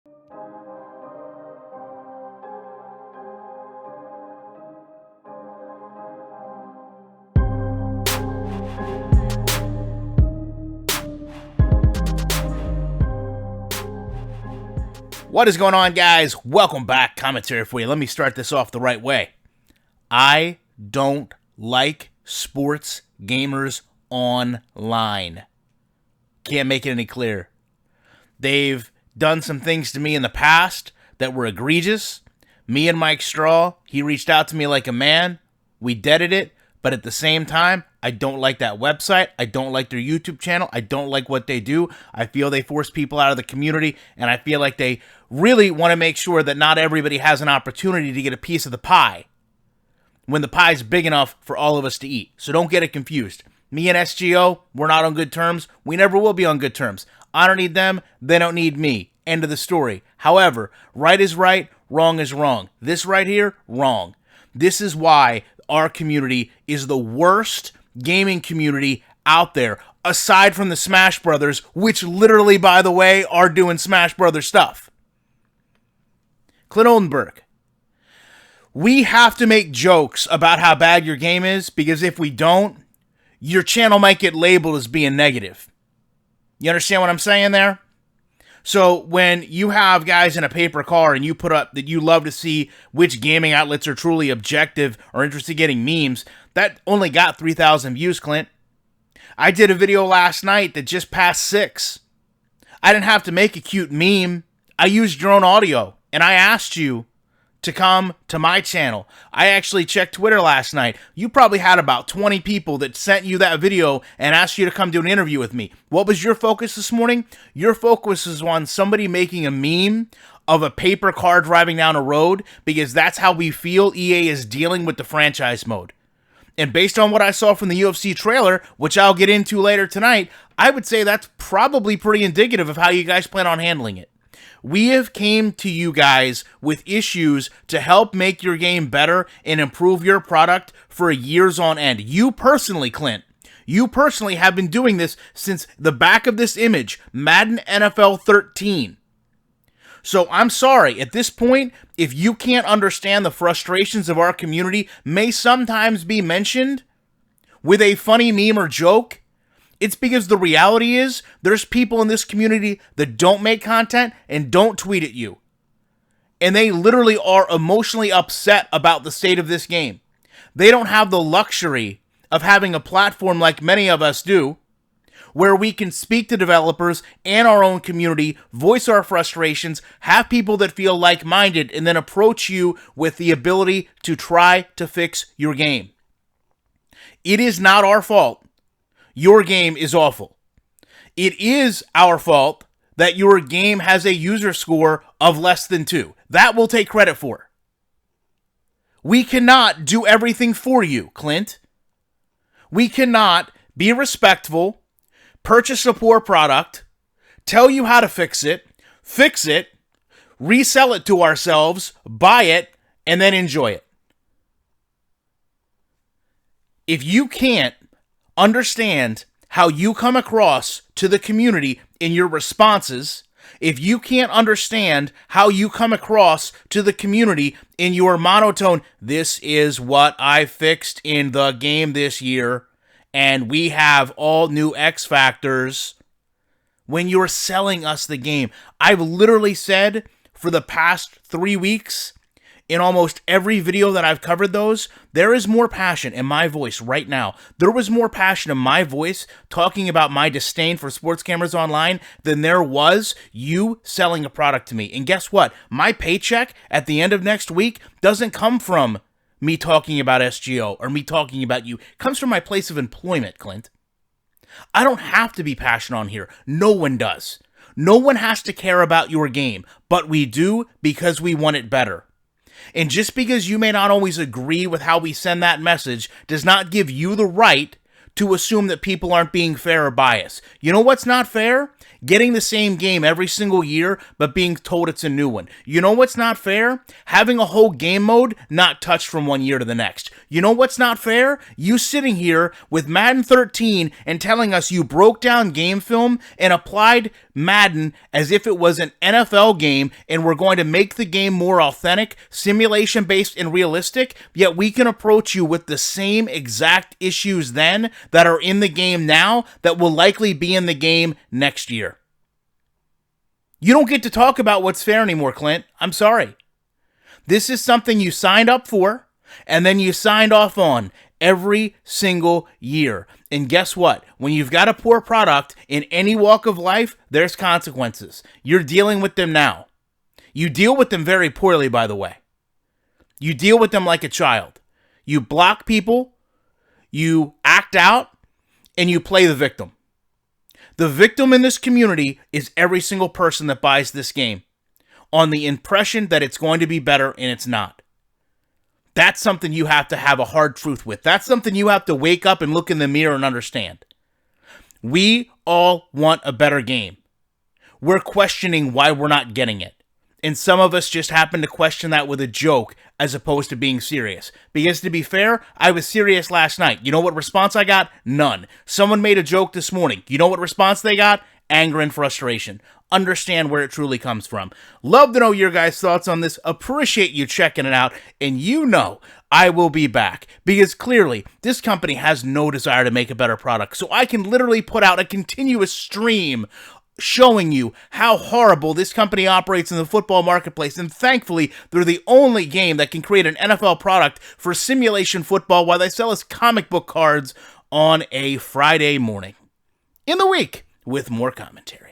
What is going on, guys? Welcome back. Commentary for you. Let me start this off the right way. I don't like sports gamers online. Can't make it any clearer. They've done some things to me in the past that were egregious. Me and Mike Straw, he reached out to me like a man. We deaded it. But at the same time, I don't like that website. I don't like their YouTube channel. I don't like what they do. I feel they force people out of the community, and I feel like they really want to make sure that not everybody has an opportunity to get a piece of the pie when the pie's big enough for all of us to eat. So don't get it confused. Me and SGO, we're not on good terms. We never will be on good terms. I don't need them. They don't need me. End of the story. However, right is right, wrong is wrong. This right here, wrong. This is why our community is the worst gaming community out there, aside from the Smash Brothers, which literally, by the way, are doing Smash Brothers stuff. Clint Oldenburg, we have to make jokes about how bad your game is, because if we don't, your channel might get labeled as being negative. You understand what I'm saying there? So when you have guys in a paper car and you put up that you love to see which gaming outlets are truly objective or interested in getting memes, that only got 3,000 views, Clint. I did a video last night that just passed 6. I didn't have to make a cute meme. I used your own audio, and I asked you to come to my channel. I actually checked Twitter last night. You probably had about 20 people that sent you that video and asked you to come do an interview with me. What was your focus this morning? Your focus was on somebody making a meme of a paper car driving down a road, because that's how we feel EA is dealing with the franchise mode. And based on what I saw from the UFC trailer, which I'll get into later tonight, I would say that's probably pretty indicative of how you guys plan on handling it. We have came to you guys with issues to help make your game better and improve your product for years on end. You personally, Clint, you personally have been doing this since the back of this image, Madden NFL 13. So I'm sorry, at this point, if you can't understand the frustrations of our community may sometimes be mentioned with a funny meme or joke, it's because the reality is there's people in this community that don't make content and don't tweet at you. And they literally are emotionally upset about the state of this game. They don't have the luxury of having a platform like many of us do, where we can speak to developers and our own community, voice our frustrations, have people that feel like-minded, and then approach you with the ability to try to fix your game. It is not our fault your game is awful. It is our fault that your game has a user score of less than 2. That we'll take credit for. We cannot do everything for you, Clint. We cannot be respectful, purchase a poor product, tell you how to fix it, resell it to ourselves, buy it, and then enjoy it. If you can't understand how you come across to the community in your responses, if you can't understand how you come across to the community in your monotone, this is what I fixed in the game this year, and we have all new X factors, when you're selling us the game. I've literally said for the past 3 weeks, in almost every video that I've covered those, there is more passion in my voice right now. There was more passion in my voice talking about my disdain for sports cameras online than there was you selling a product to me. And guess what? My paycheck at the end of next week doesn't come from me talking about SGO or me talking about you. It comes from my place of employment, Clint. I don't have to be passionate on here. No one does. No one has to care about your game, but we do because we want it better. And just because you may not always agree with how we send that message does not give you the right to assume that people aren't being fair or biased. You know what's not fair? Getting the same game every single year, but being told it's a new one. You know what's not fair? Having a whole game mode not touched from one year to the next. You know what's not fair? You sitting here with Madden 13 and telling us you broke down game film and applied Madden as if it was an NFL game and we're going to make the game more authentic, simulation-based, and realistic, yet we can approach you with the same exact issues then that are in the game now that will likely be in the game next year. You don't get to talk about what's fair anymore, Clint. I'm sorry. This is something you signed up for, and then you signed off on every single year. And guess what? When you've got a poor product in any walk of life, there's consequences. You're dealing with them now. You deal with them very poorly, by the way. You deal with them like a child. You block people, you act out, and you play the victim. The victim in this community is every single person that buys this game on the impression that it's going to be better, and it's not. That's something you have to have a hard truth with. That's something you have to wake up and look in the mirror and understand. We all want a better game. We're questioning why we're not getting it. And some of us just happen to question that with a joke as opposed to being serious. Because to be fair, I was serious last night. You know what response I got? None. Someone made a joke this morning. You know what response they got? Anger and frustration. Understand where it truly comes from. Love to know your guys' thoughts on this. Appreciate you checking it out. And you know I will be back. Because clearly, this company has no desire to make a better product. So I can literally put out a continuous stream showing you how horrible this company operates in the football marketplace. And thankfully, they're the only game that can create an NFL product for simulation football while they sell us comic book cards on a Friday morning. In the week, with more commentary.